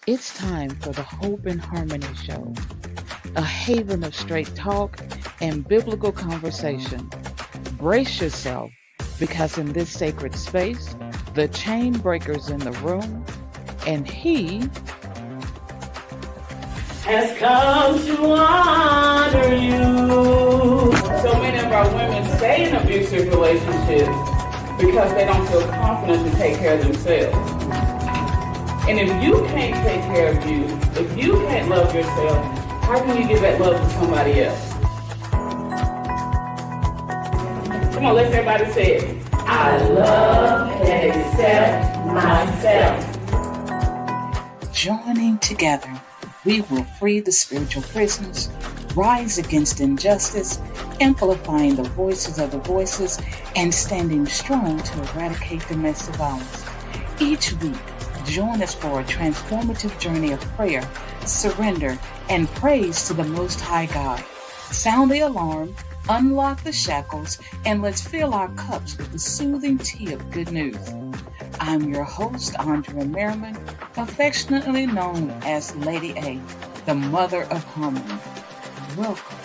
It's time for the Hope and Harmony Show, a haven of straight talk and biblical conversation. Brace yourself because in this sacred space, the chain breaker's in the room and he has come to honor you. So many of our women stay in abusive relationships because they don't feel confident to take care of themselves. And if you can't take care of you, if you can't love yourself, how can you give that love to somebody else? Come on, let's everybody say it. I love and accept myself. Joining together, we will free the spiritual prisoners, rise against injustice, amplifying the voices of the voiceless, and standing strong to eradicate domestic violence. Each week, join us for a transformative journey of prayer, surrender, and praise to the Most High God. Sound the alarm, unlock the shackles, and let's fill our cups with the soothing tea of good news. I'm your host, Andrea Merriman, affectionately known as Lady A, the mother of harmony. Welcome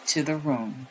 to the room.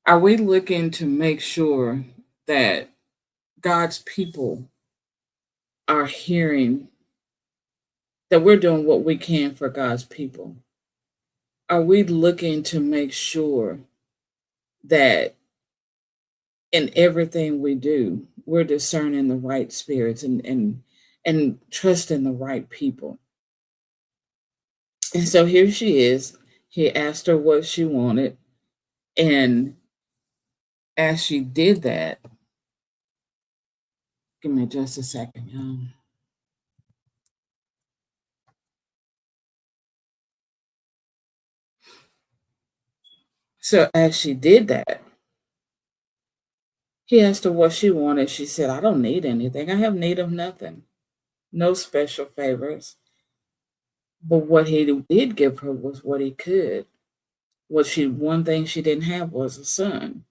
Are we looking to make sure that God's people are hearing that we're doing what we can for God's people? Are we looking to make sure that in everything we do, we're discerning the right spirits and trusting the right people? And so here she is. He asked her what she wanted, and as she did that, give me just a second, y'all. So as she did that, he asked her what she wanted. She said, I don't need anything. I have need of nothing. No special favors. But what he did give her was what he could. One thing she didn't have was a son.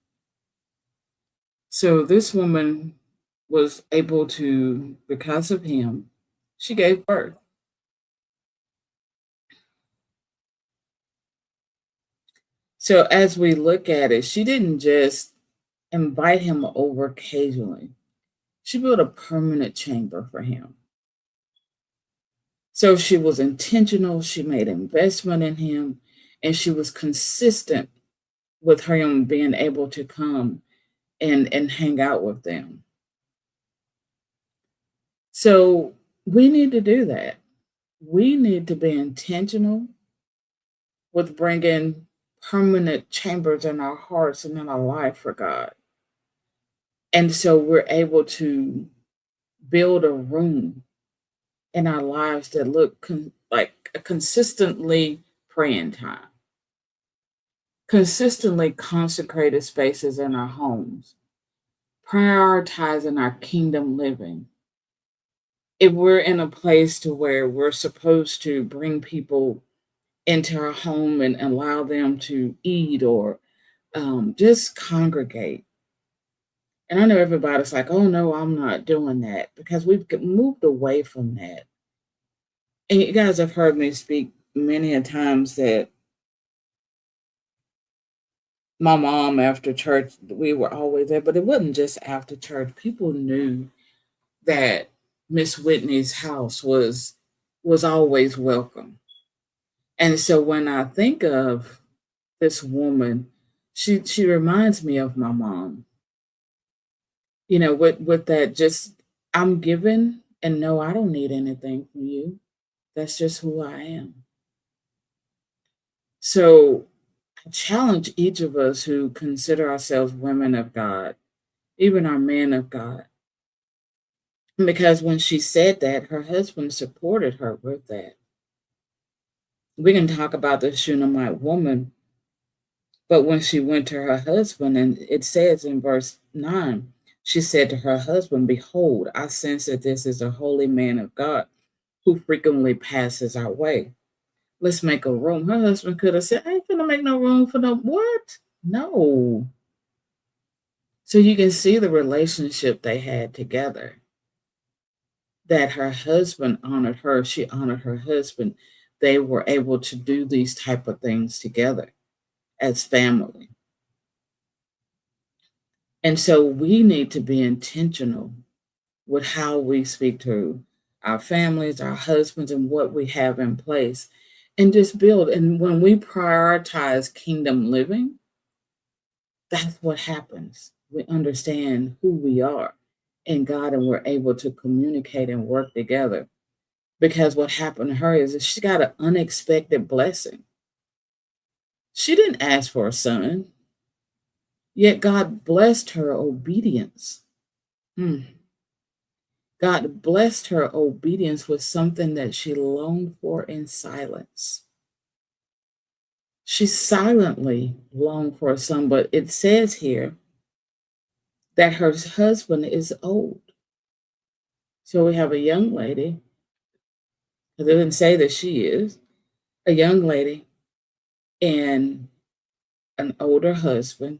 So this woman was able to, because of him, she gave birth. So as we look at it, she didn't just invite him over occasionally. She built a permanent chamber for him. So she was intentional, she made investment in him, and she was consistent with him being able to come and hang out with them. So we need to do that. We need to be intentional with bringing permanent chambers in our hearts and in our life for God. And so we're able to build a room in our lives that look like a consistently praying time, consistently consecrated spaces in our homes, prioritizing our kingdom living. If we're in a place to where we're supposed to bring people into our home and allow them to eat or just congregate. And I know everybody's like, oh no, I'm not doing that because we've moved away from that. And you guys have heard me speak many a times that my mom after church, we were always there, but it wasn't just after church. People knew that Miss Whitney's house was always welcome. And so when I think of this woman, she reminds me of my mom. You know, with that just I'm given and no, I don't need anything from you. That's just who I am. So I challenge each of us who consider ourselves women of God, even our men of God. Because when she said that, her husband supported her with that. We can talk about the Shunammite woman, but when she went to her husband, and it says in verse 9, she said to her husband, behold, I sense that this is a holy man of God who frequently passes our way. Let's make a room. Her husband could have said, I ain't gonna make no room for no what? No. So you can see the relationship they had together. That her husband honored her, she honored her husband. They were able to do these type of things together as family. And so we need to be intentional with how we speak to our families, our husbands, and what we have in place, and just build. And when we prioritize kingdom living, that's what happens. We understand who we are in God, and we're able to communicate and work together. Because what happened to her is that she got an unexpected blessing. She didn't ask for a son, yet God blessed her obedience. Hmm. God blessed her obedience with something that she longed for in silence. She silently longed for a son, but it says here that her husband is old. So we have a young lady, because it didn't say that she is, a young lady and an older husband.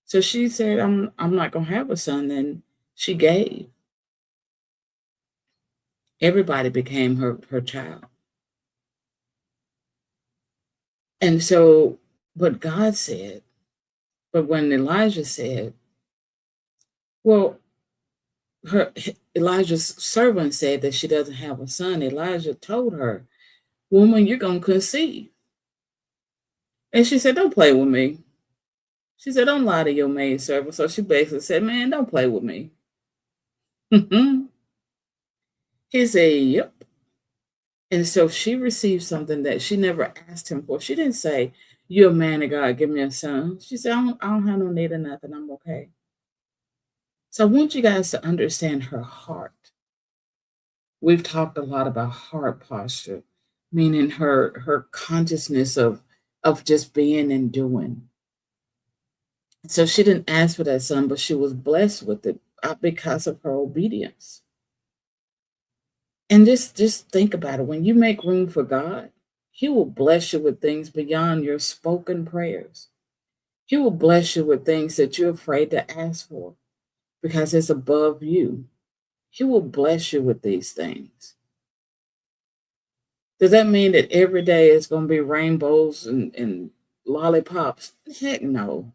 So she said, I'm not gonna have a son. Then she gave. Everybody became her child. And so, but God said, But when Elijah said, well, her Elijah's servant said that she doesn't have a son, Elijah told her, woman, you're going to conceive. And she said, don't play with me. She said, don't lie to your maid servant. So she basically said, man, don't play with me. He said, yep. And so she received something that she never asked him for. She didn't say, you're a man of God, give me a son. She said, I don't have no need of nothing. I'm okay. So I want you guys to understand her heart. We've talked a lot about heart posture, meaning her consciousness of just being and doing. So she didn't ask for that son, but she was blessed with it because of her obedience. And just think about it. When you make room for God, He will bless you with things beyond your spoken prayers. He will bless you with things that you're afraid to ask for because it's above you. He will bless you with these things. Does that mean that every day is going to be rainbows and lollipops? Heck no.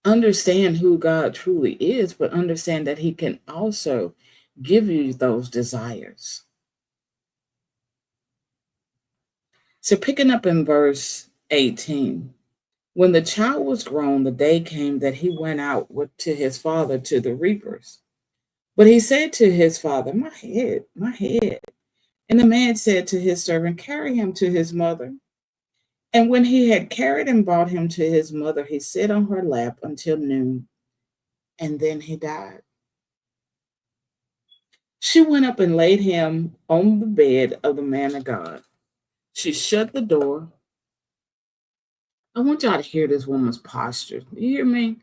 Understand who God truly is, but understand that He can also give you those desires. So, picking up in verse 18, when the child was grown, the day came that he went out to his father to the reapers. But he said to his father, my head, my head. And the man said to his servant, carry him to his mother. And when he had carried and brought him to his mother, he sat on her lap until noon, and then he died. She went up and laid him on the bed of the man of God. She shut the door. I want y'all to hear this woman's posture. You hear me?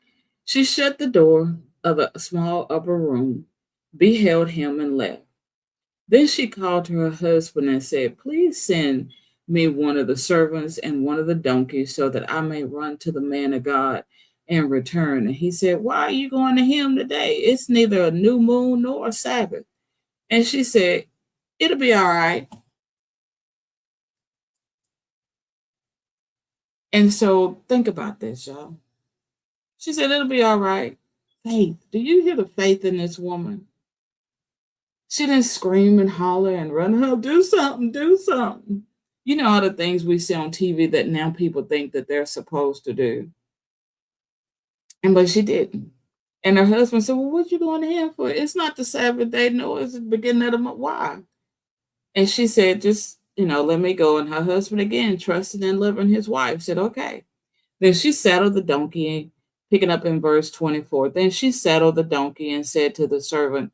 She shut the door of a small upper room, beheld him, and left. Then she called to her husband and said, please send me one of the servants and one of the donkeys so that I may run to the man of God and return. And he said, why are you going to him today? It's neither a new moon nor a Sabbath. And she said, it'll be all right. And so think about this, y'all. She said, it'll be all right. Faith. Do you hear the faith in this woman? She didn't scream and holler and run up, do something, do something. You know all the things we see on TV that now people think that they're supposed to do. But she didn't. And her husband said, well, what you going to him for? It's not the Sabbath day. No, it's the beginning of the month. Why? And she said, just, let me go. And her husband, again, trusted in loving his wife, said, okay. Then she saddled the donkey, picking up in verse 24. Then she saddled the donkey and said to the servant,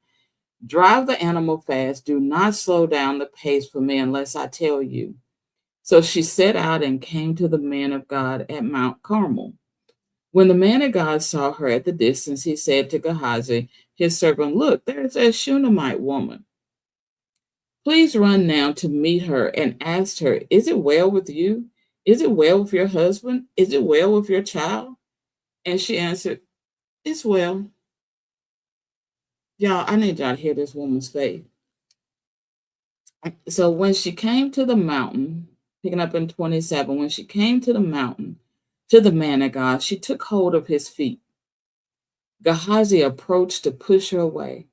drive the animal fast. Do not slow down the pace for me unless I tell you. So she set out and came to the man of God at Mount Carmel. When the man of God saw her at the distance, he said to Gehazi, his servant, look, there's a Shunammite woman. Please run now to meet her and ask her, is it well with you? Is it well with your husband? Is it well with your child? And she answered, it's well. Y'all, I need y'all to hear this woman's faith. So when she came to the mountain, picking up in 27, when she came to the mountain, to the man of God, she took hold of his feet. Gehazi approached to push her away,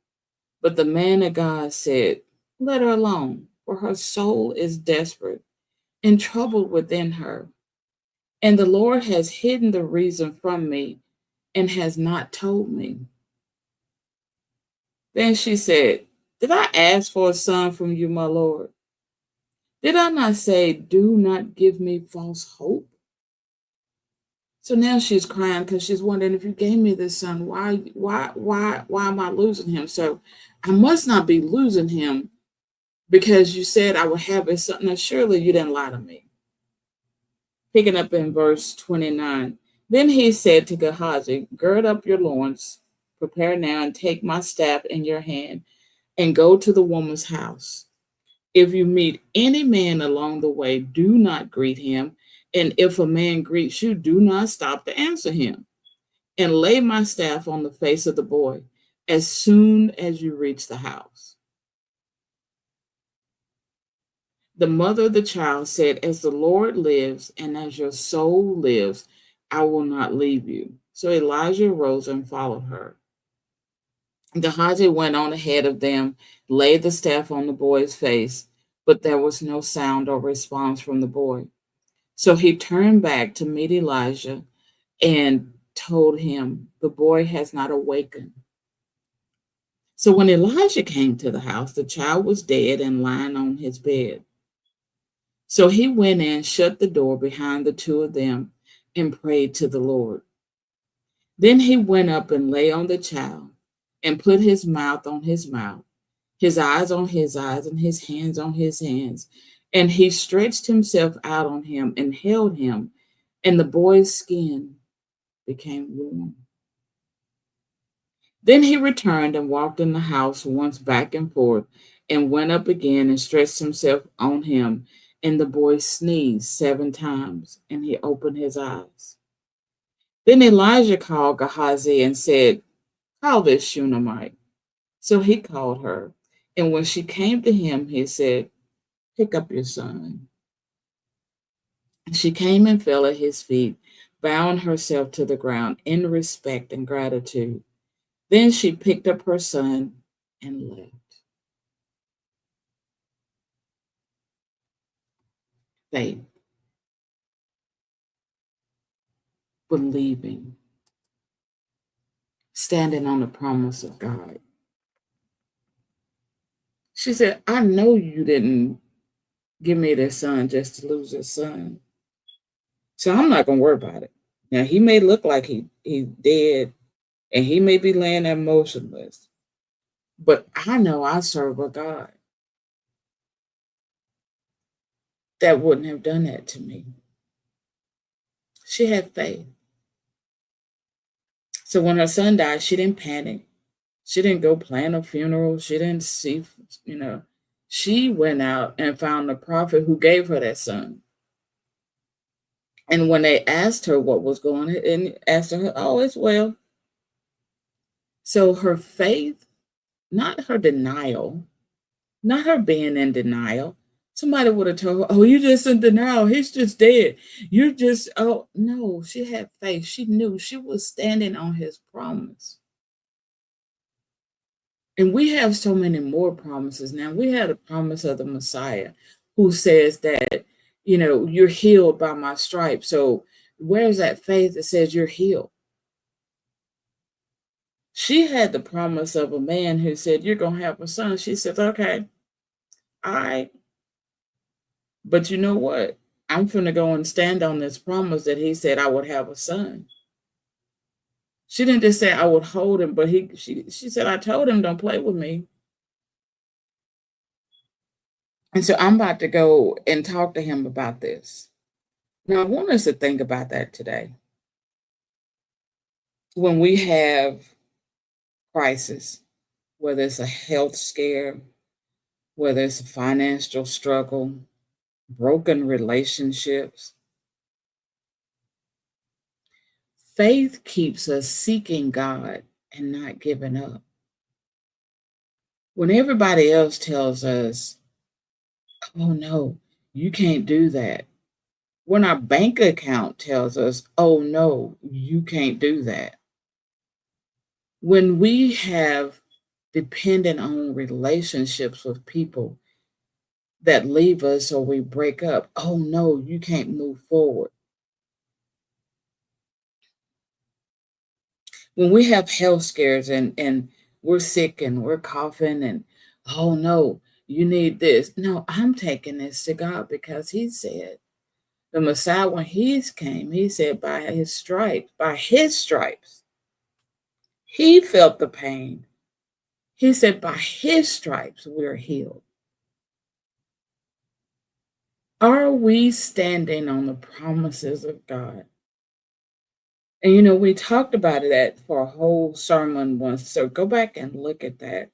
but the man of God said, let her alone, for her soul is desperate and troubled within her. And the Lord has hidden the reason from me and has not told me. Then she said, did I ask for a son from you, my Lord? Did I not say, do not give me false hope? So now she's crying because she's wondering, if you gave me this son, why am I losing him? So I must not be losing him because you said I would have his son. Now, surely you didn't lie to me. Picking up in verse 29. Then he said to Gehazi, gird up your loins, prepare now and take my staff in your hand and go to the woman's house. If you meet any man along the way, do not greet him. And if a man greets you, do not stop to answer him. And lay my staff on the face of the boy as soon as you reach the house. The mother of the child said, "As the Lord lives and as your soul lives, I will not leave you." So Elijah rose and followed her. Gehazi went on ahead of them, laid the staff on the boy's face, but there was no sound or response from the boy. So he turned back to meet Elijah and told him, "The boy has not awakened." So when Elijah came to the house, the child was dead and lying on his bed. So he went in, shut the door behind the two of them, and prayed to the Lord. Then he went up and lay on the child and put his mouth on his mouth, his eyes on his eyes, and his hands on his hands. And he stretched himself out on him and held him, and the boy's skin became warm. Then he returned and walked in the house once back and forth, and went up again and stretched himself on him. And the boy sneezed 7 times, and he opened his eyes. Then Elijah called Gehazi and said, "Call this Shunammite." So he called her. And when she came to him, he said, "Pick up your son." And she came and fell at his feet, bowing herself to the ground in respect and gratitude. Then she picked up her son and left. Faith, believing, standing on the promise of God. She said, "I know you didn't give me this son just to lose this son. So I'm not going to worry about it. Now, he may look like he's dead and he may be laying there motionless, but I know I serve a God that wouldn't have done that to me." She had faith. So when her son died, she didn't panic. She didn't go plan a funeral. She didn't see, you know, she went out and found the prophet who gave her that son. And when they asked her what was going on, and asked her, "Oh, it's well." So her faith, not her denial, not her being in denial. Somebody would have told her, "Oh, you're just in denial. He's just dead. You're just," oh, no, she had faith. She knew she was standing on his promise. And we have so many more promises now. We have the promise of the Messiah who says that, you're healed by my stripes. So where's that faith that says you're healed? She had the promise of a man who said, "You're going to have a son." She said, "Okay, all right. But you know what? I'm going to go and stand on this promise that he said I would have a son." She didn't just say I would hold him, but she said, "I told him, don't play with me." And so I'm about to go and talk to him about this. Now, I want us to think about that today. When we have crisis, whether it's a health scare, whether it's a financial struggle, broken relationships, faith keeps us seeking God and not giving up. When everybody else tells us, "Oh no, you can't do that." When our bank account tells us, "Oh no, you can't do that." When we have dependent on relationships with people that leave us or we break up, "Oh no, you can't move forward." When we have health scares and we're sick and we're coughing and, "Oh no, you need this." No, I'm taking this to God because he said, the Messiah, when he came, he said, by his stripes, he felt the pain. He said, by his stripes, we're healed. Are we standing on the promises of God? And we talked about that for a whole sermon once. So go back and look at that.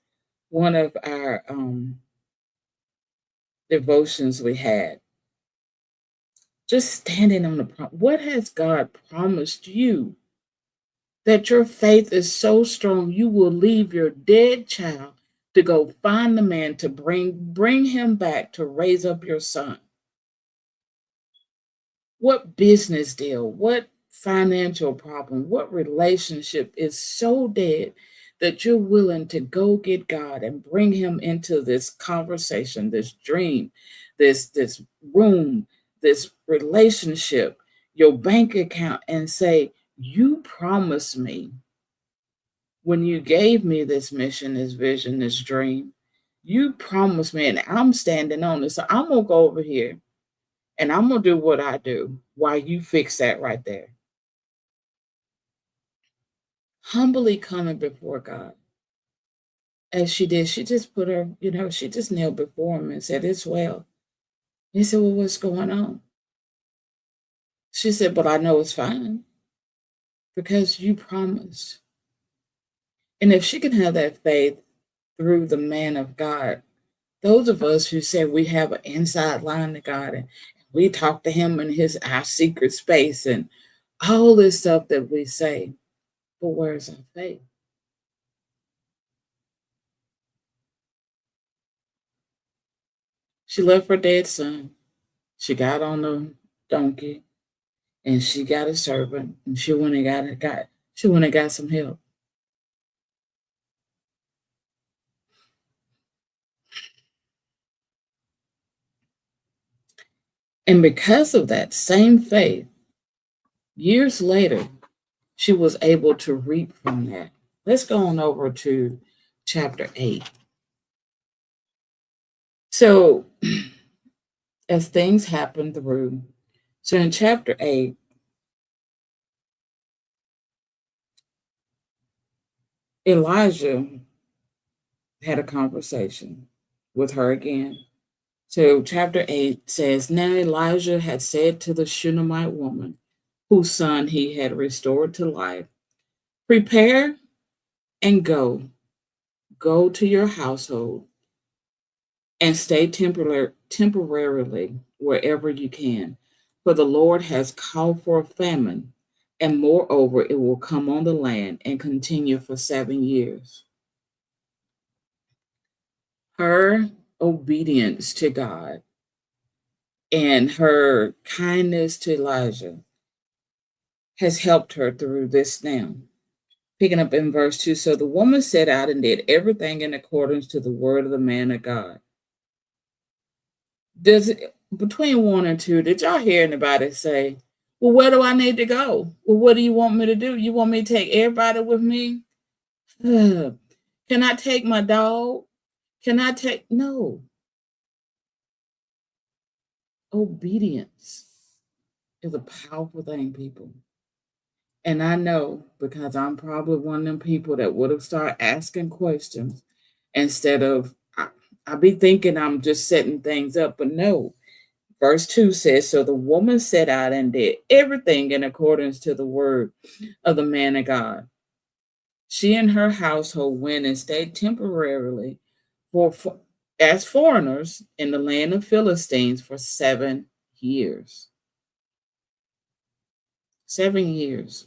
One of our devotions we had. Just standing on the what has God promised you? That your faith is so strong you will leave your dead child to go find the man to bring him back to raise up your son. What business deal, what financial problem, what relationship is so dead that you're willing to go get God and bring him into this conversation, this dream, this room, this relationship, your bank account, and say, you promised me when you gave me this mission, this vision, this dream, you promised me, and I'm standing on it. So I'm gonna go over here and I'm gonna do what I do while you fix that right there. Humbly coming before God. As she did, she just put her, she just knelt before him and said, it's well. He said, well, what's going on? She said, but I know it's fine because you promised. And if she can have that faith through the man of God, those of us who say we have an inside line to God and we talk to him in our secret space and all this stuff that we say, but where's our faith? She left her dead son. She got on the donkey and she got a servant and she went and got some help. And because of that same faith, years later, she was able to reap from that. Let's go on over to chapter 8. So, as things happen through, so in chapter 8, Elijah had a conversation with her again. So, chapter 8 says, now Elijah had said to the Shunammite woman, whose son he had restored to life, prepare and go to your household and stay temporarily wherever you can. For the Lord has called for a famine, and moreover, it will come on the land and continue for 7 years. Her obedience to God and her kindness to Elijah has helped her through this now. Picking up in verse 2, so the woman set out and did everything in accordance to the word of the man of God. Between 1 and 2, did y'all hear anybody say, well, where do I need to go? Well, what do you want me to do? You want me to take everybody with me? Can I take my dog? No. Obedience is a powerful thing, people. And I know because I'm probably one of them people that would have started asking questions instead of, I be thinking I'm just setting things up, but no. Verse 2 says, so the woman set out and did everything in accordance to the word of the man of God. She and her household went and stayed temporarily as foreigners in the land of Philistines for 7 years. 7 years.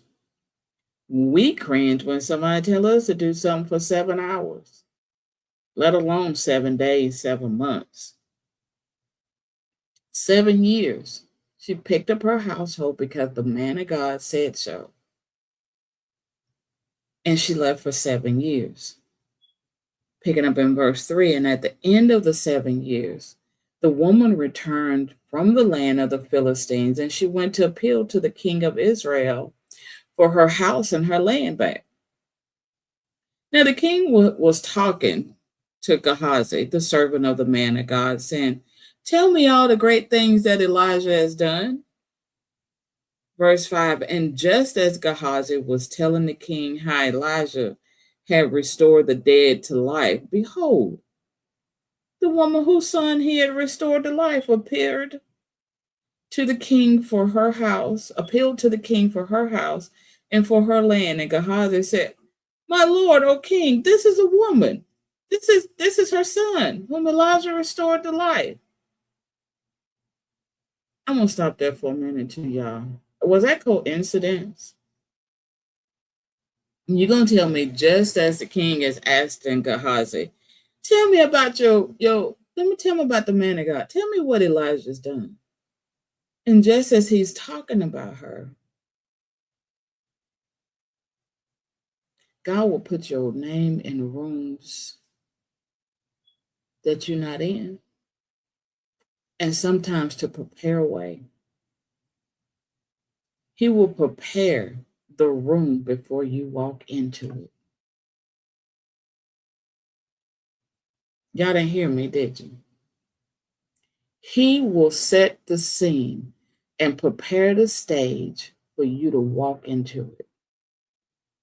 We cringe when somebody tells us to do something for 7 hours, let alone 7 days, 7 months. 7 years. She picked up her household because the man of God said so. And she left for 7 years. Picking up in verse 3, and at the end of the 7 years, the woman returned from the land of the Philistines, and she went to appeal to the king of Israel for her house and her land back. Now the king was talking to Gehazi, the servant of the man of God, saying, tell me all the great things that Elijah has done. Verse 5, and just as Gehazi was telling the king how Elijah had restored the dead to life, behold, the woman whose son he had restored to life appealed to the king for her house and for her land. And Gehazi said, my lord, O king, this is a woman. This is her son, whom Elijah restored to life. I'm going to stop there for a minute too, y'all. Was that coincidence? You're going to tell me just as the king is asking Gehazi, Tell me about let me tell me about the man of God. Tell me what Elijah's done. And just as he's talking about her, God will put your name in rooms that you're not in. And sometimes to prepare a way. He will prepare the room before you walk into it. Y'all didn't hear me, did you? He will set the scene and prepare the stage for you to walk into it.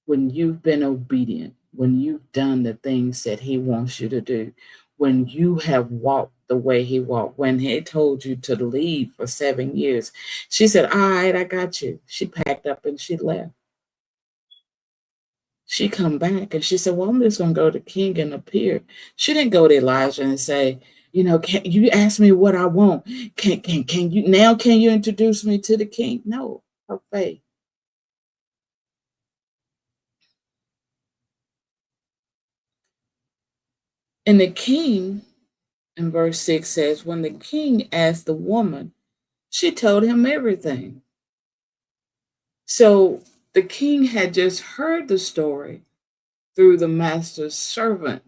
When you've been obedient, when you've done the things that he wants you to do, when you have walked the way he walked, when he told you to leave for 7 years, she said, all right, I got you. She packed up and she left. She come back and she said, well, I'm just going to go to the king and appear. She didn't go to Elijah and say, can you ask me what I want? Can you introduce me to the king? No, her faith. And the king in verse 6 says, when the king asked the woman, she told him everything. So the king had just heard the story through the master's servant.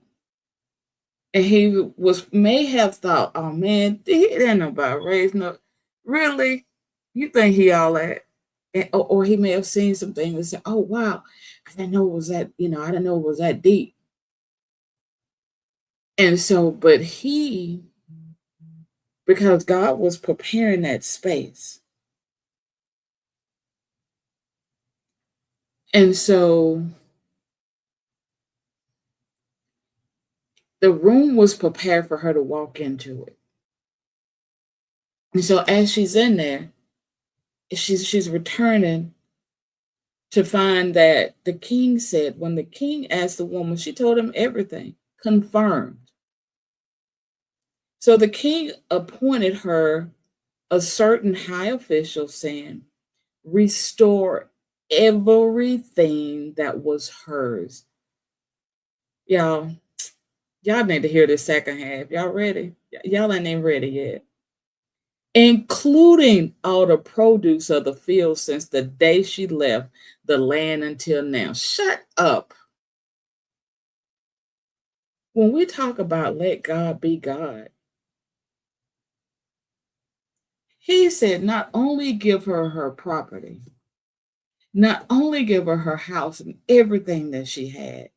And he may have thought, oh man, he didn't know about raising up. Really? You think he all that? Or he may have seen some things and said, oh wow, I didn't know it was that, I didn't know it was that deep. And so, but because God was preparing that space. And so the room was prepared for her to walk into it. And so as she's in there, she's returning to find that the king said, when the king asked the woman, she told him everything, confirmed. So the king appointed her a certain high official, saying, restore everything that was hers. Y'all need to hear this second half. Y'all ready? Y'all ain't even ready yet. Including all the produce of the field since the day she left the land until now. Shut up. When we talk about let God be God, he said not only give her her property, not only give her her house and everything that she had.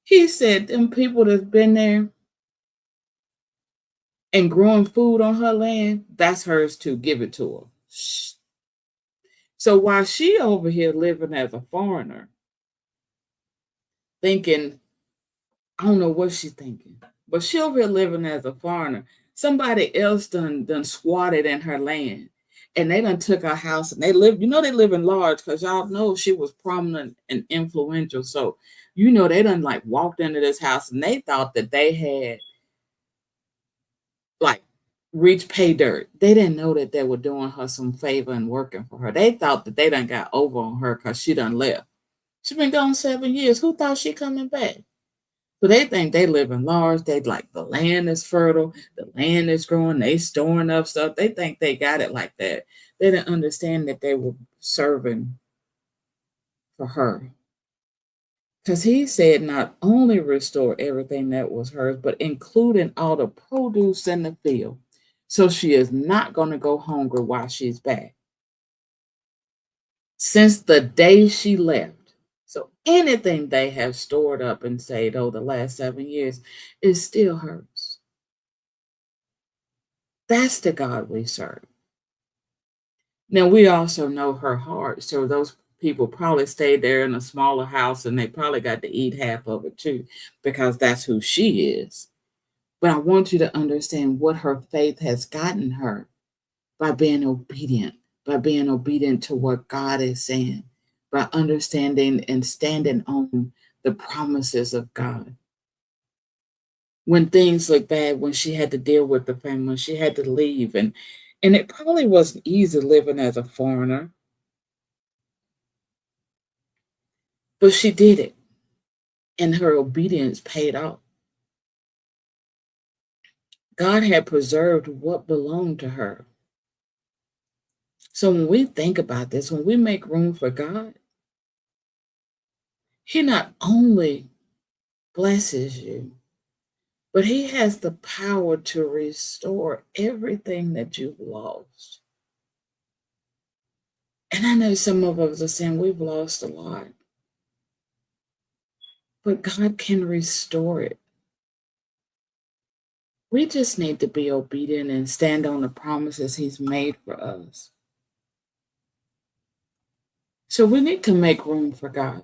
He said them people that's been there and growing food on her land, that's hers too. Give it to her. So while she over here living as a foreigner, thinking, I don't know what she's thinking, but she over here living as a foreigner. Somebody else done squatted in her land, and they done took her house, and they live. They live in large because y'all know she was prominent and influential. So they done like walked into this house, and they thought that they had like reached pay dirt. They didn't know that they were doing her some favor and working for her. They thought that they done got over on her because she done left. She been gone 7 years. Who thought she coming back? So they think they live in large. They like the land is fertile, the land is growing, they storing up stuff. They think they got it like that. They didn't understand that they were serving for her. Because he said not only restore everything that was hers, but including all the produce in the field. So she is not going to go hungry while she's back. Since the day she left. So anything they have stored up and saved over the last 7 years is still hers. That's the God we serve. Now, we also know her heart. So those people probably stayed there in a smaller house and they probably got to eat half of it too, because that's who she is. But I want you to understand what her faith has gotten her by being obedient to what God is saying, by understanding and standing on the promises of God. When things look bad, when she had to deal with the family, when she had to leave, and it probably wasn't easy living as a foreigner, but she did it, and her obedience paid off. God had preserved what belonged to her. So when we think about this, when we make room for God, He not only blesses you, but He has the power to restore everything that you've lost. And I know some of us are saying we've lost a lot, but God can restore it. We just need to be obedient and stand on the promises He's made for us. So we need to make room for God.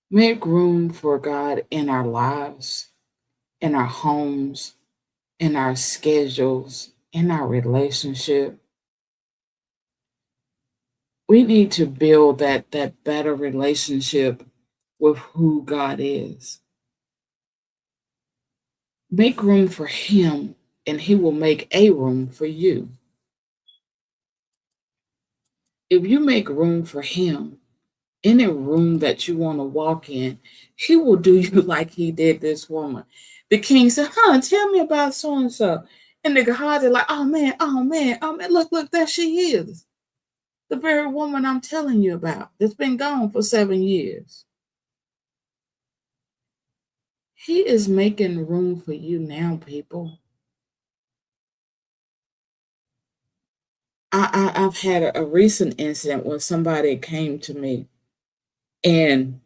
Make room for God in our lives, in our homes, in our schedules, in our relationship. We need to build that better relationship with who God is. Make room for Him, and He will make a room for you. If you make room for Him, any room that you want to walk in, He will do you like He did this woman. The king said, tell me about so and so. And the Gehazi like, oh man, look, there she is. The very woman I'm telling you about that's been gone for 7 years. He is making room for you now, people. I've had a recent incident where somebody came to me and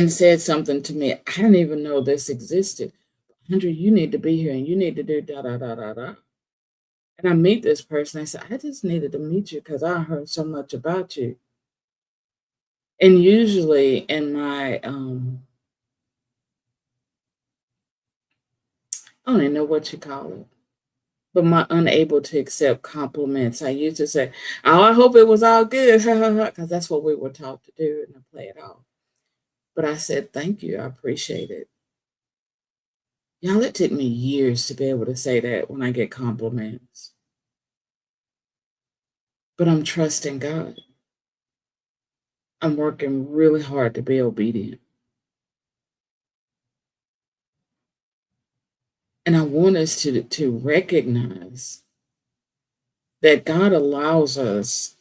said something to me. I didn't even know this existed. Andrea, you need to be here and you need to do da da da da da. And I meet this person. I said, I just needed to meet you because I heard so much about you. And usually in my I don't even know what you call it, but my unable to accept compliments, I used to say, oh, I hope it was all good, because that's what we were taught to do and to play it off. But I said, thank you, I appreciate it. Y'all, it took me years to be able to say that when I get compliments. But I'm trusting God. I'm working really hard to be obedient. And I want us to recognize that God allows us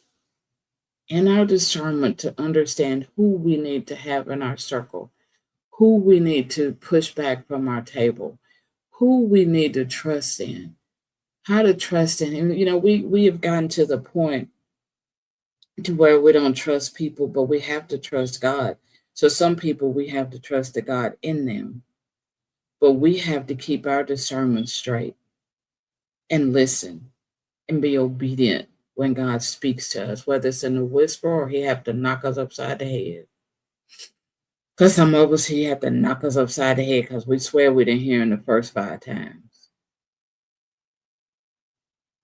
in our discernment to understand who we need to have in our circle, who we need to push back from our table, who we need to trust in, how to trust in Him. You know, we have gotten to the point to where we don't trust people, but we have to trust God. So some people we have to trust the God in them, but we have to keep our discernment straight and listen and be obedient when God speaks to us, whether it's in a whisper or He have to knock us upside the head. Because some of us, He have to knock us upside the head because we swear we didn't hear Him the first 5 times.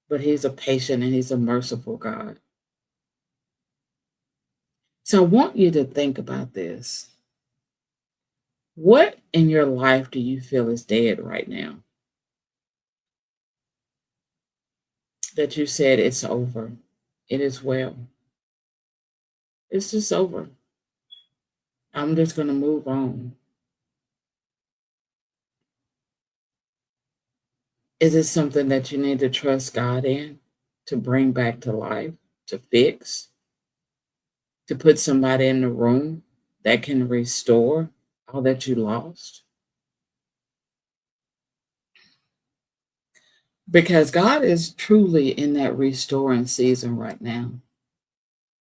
But He's a patient and He's a merciful God. So I want you to think about this. What in your life do you feel is dead right now? That you said it's over. It is well. It's just over. I'm just going to move on. Is it something that you need to trust God in to bring back to life, to fix, to put somebody in the room that can restore all that you lost? Because God is truly in that restoring season right now.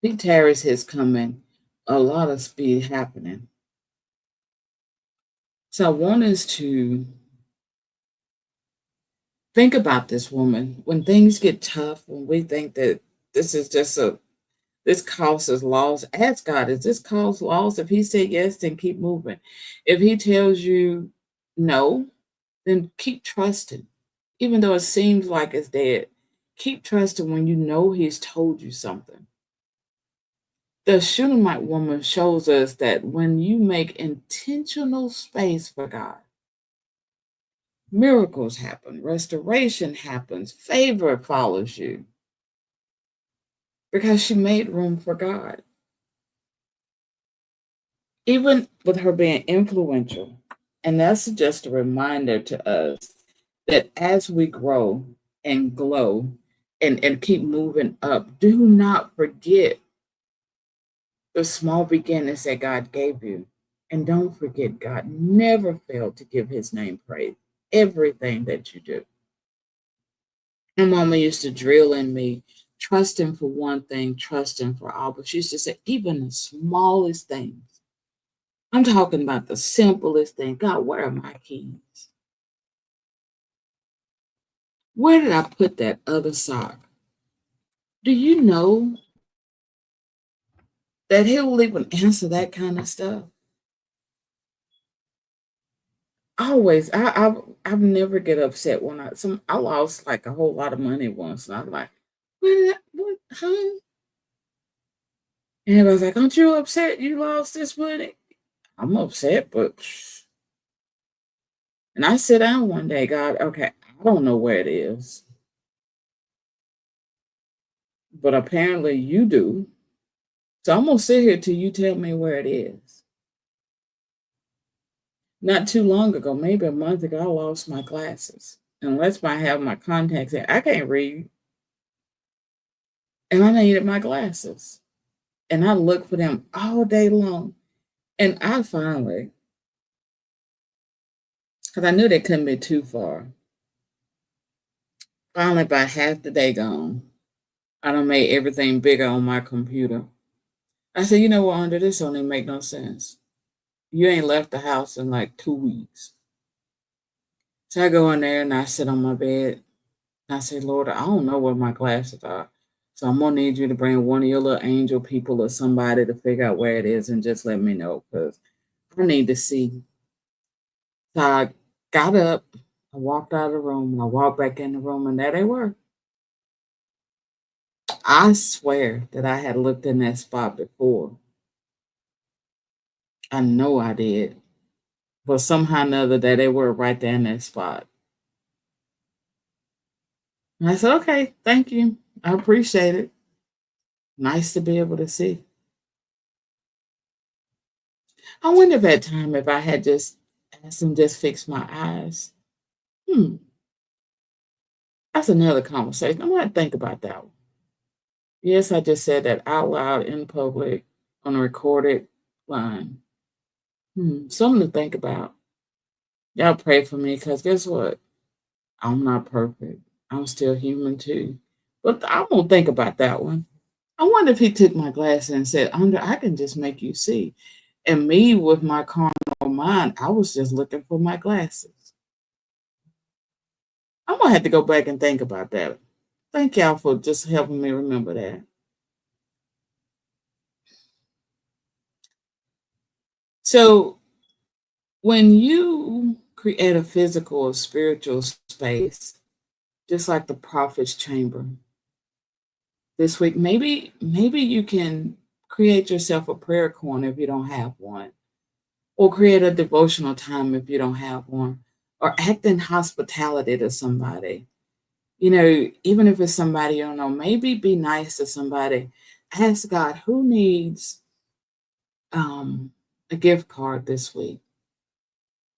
He tarries His coming, a lot of speed happening. So I want us to think about this woman. When things get tough, when we think that this is just this causes loss, ask God, does this cause loss? If He said yes, then keep moving. If He tells you no, then keep trusting. Even though it seems like it's dead, keep trusting when you know He's told you something. The Shunammite woman shows us that when you make intentional space for God, miracles happen, restoration happens, favor follows you because she made room for God. Even with her being influential, and that's just a reminder to us that as we grow and glow and keep moving up, do not forget the small beginnings that God gave you. And don't forget, God never failed to give his name praise. Everything that you do. My mama used to drill in me, trust him for one thing, trust him for all. But she used to say, even the smallest things. I'm talking about the simplest thing. God, where are my keys? Where did I put that other sock? Do you know that he'll even answer that kind of stuff? Always, I've never get upset when I lost like a whole lot of money once, and I'm like, what, huh? And everybody's like, aren't you upset you lost this money? I'm upset, but and I sit down one day, God, okay, I don't know where it is, but apparently you do. So I'm gonna sit here till you tell me where it is. Not too long ago, maybe a month ago, I lost my glasses. Unless I have my contacts in, I can't read. And I needed my glasses. And I looked for them all day long. And I finally, because I knew they couldn't be too far, finally about half the day gone, I done made everything bigger on my computer. I said, you know what, Andre, this don't even make no sense. You ain't left the house in like 2 weeks. So I go in there and I sit on my bed. I say, Lord, I don't know where my glasses are. So I'm gonna need you to bring one of your little angel people or somebody to figure out where it is and just let me know because I need to see. So I got up, I walked out of the room, and I walked back in the room, and there they were. I swear that I had looked in that spot before. I know I did. But somehow or another that they were right there in that spot. And I said, okay, thank you. I appreciate it. Nice to be able to see. I wonder if at time if I had just asked them just fix my eyes. Hmm. That's another conversation. I'm gonna think about that one. Yes, I just said that out loud in public on a recorded line. Something to think about. Y'all pray for me because guess what? I'm not perfect. I'm still human too. But I'm gonna think about that one. I wonder if he took my glasses and said, Andre, I can just make you see. And me with my carnal mind, I was just looking for my glasses. I'm gonna have to go back and think about that. Thank y'all for just helping me remember that. So when you create a physical or spiritual space, just like the prophet's chamber this week, maybe you can create yourself a prayer corner if you don't have one, or create a devotional time if you don't have one, or act in hospitality to somebody. You know, even if it's somebody you don't know, maybe be nice to somebody. Ask God who needs a gift card this week.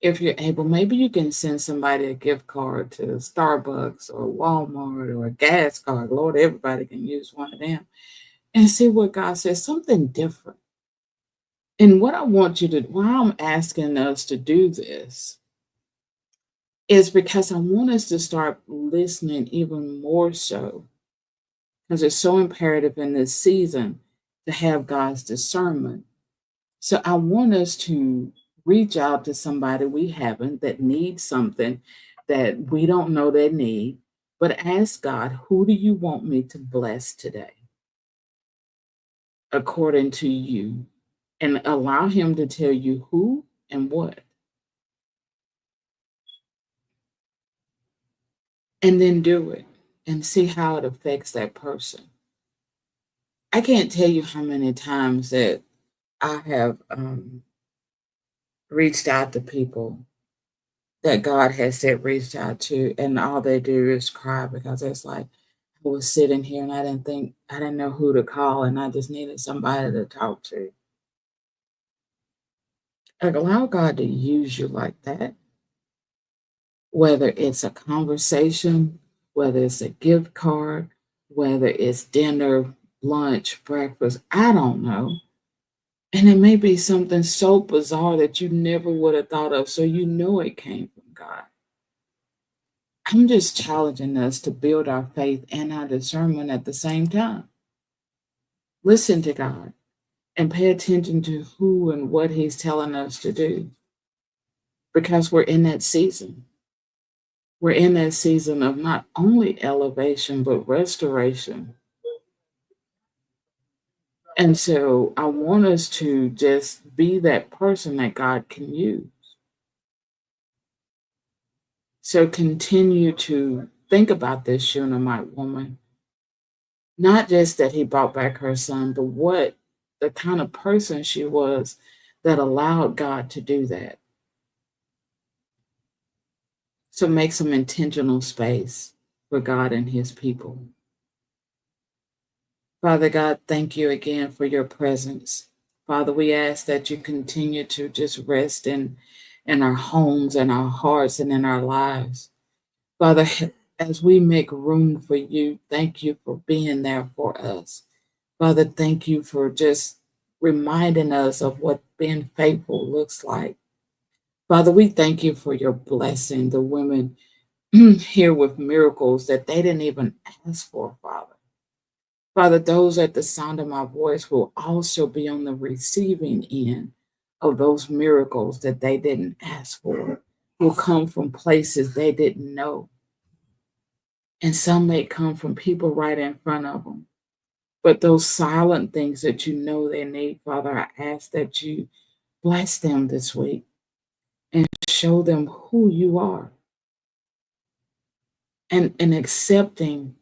If you're able, maybe you can send somebody a gift card to Starbucks or Walmart or a gas card. Lord, everybody can use one of them and see what God says, something different. And what I want you to, why I'm asking us to do this is because I want us to start listening even more so, because it's so imperative in this season to have God's discernment. So I want us to reach out to somebody we haven't that needs something that we don't know they need, but ask God, who do you want me to bless today according to you? And allow Him to tell you who and what. And then do it and see how it affects that person. I can't tell you how many times that I have reached out to people that God has said reached out to, and all they do is cry because it's like I was sitting here and I didn't know who to call, and I just needed somebody to talk to. Like, allow God to use you like that. whether it's a conversation, whether it's a gift card, whether it's dinner, lunch, breakfast, I don't know. And it may be something so bizarre that you never would have thought of, so you know it came from God. I'm just challenging us to build our faith and our discernment at the same time. Listen to God and pay attention to who and what He's telling us to do because we're in that season. We're in that season of not only elevation, but restoration. And so I want us to just be that person that God can use. So continue to think about this Shunammite woman. Not just that he brought back her son, but what the kind of person she was that allowed God to do that. So make some intentional space for God and his people. Father God, thank you again for your presence. Father, we ask that you continue to just rest in our homes and our hearts and in our lives. Father, as we make room for you, thank you for being there for us. Father, thank you for just reminding us of what being faithful looks like. Father, we thank you for your blessing, the women here with miracles that they didn't even ask for, Father. Father, those at the sound of my voice will also be on the receiving end of those miracles that they didn't ask for, will come from places they didn't know. And some may come from people right in front of them. But those silent things that you know they need, Father, I ask that you bless them this week and show them who you are. And accepting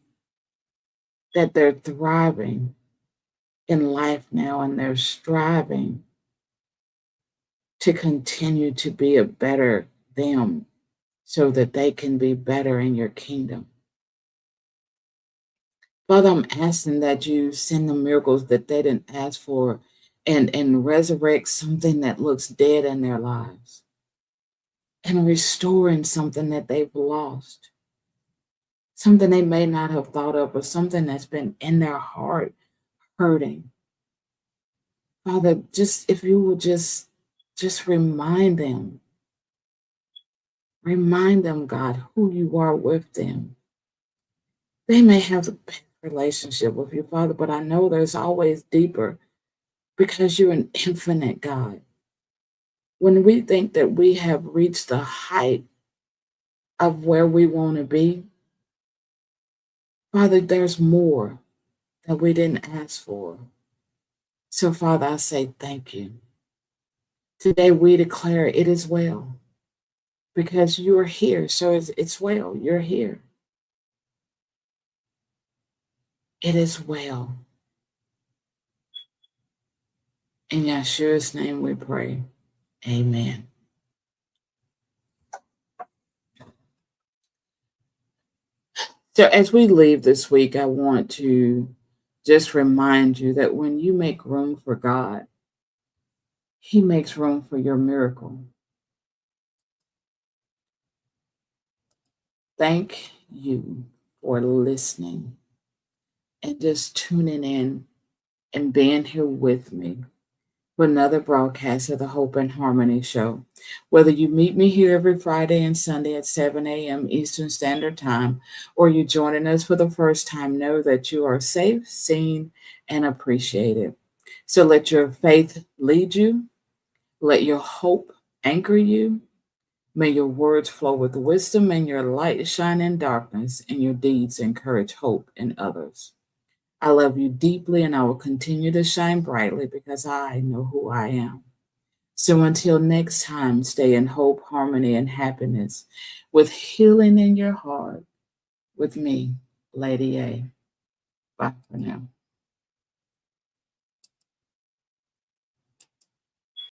that they're thriving in life now and they're striving to continue to be a better them so that they can be better in your kingdom. Father, I'm asking that you send them miracles that they didn't ask for and resurrect something that looks dead in their lives and restoring something that they've lost, something they may not have thought of, or something that's been in their heart hurting. Father, just if you will just remind them, God, who you are with them. They may have a bad relationship with you, Father, but I know there's always deeper because you're an infinite God. When we think that we have reached the height of where we want to be, Father, there's more that we didn't ask for. So, Father, I say thank you. Today we declare it is well because you are here. So it's well. You're here. It is well. In Yeshua's name we pray. Amen. So as we leave this week, I want to just remind you that when you make room for God, He makes room for your miracle. Thank you for listening and just tuning in and being here with me for another broadcast of the Hope and Harmony Show. Whether you meet me here every Friday and Sunday at 7 a.m. Eastern Standard Time, or you're joining us for the first time, know that you are safe, seen, and appreciated. So let your faith lead you. Let your hope anchor you. May your words flow with wisdom and your light shine in darkness and your deeds encourage hope in others. I love you deeply and I will continue to shine brightly because I know who I am. So until next time, stay in hope, harmony, and happiness with healing in your heart with me, Lady A. Bye for now.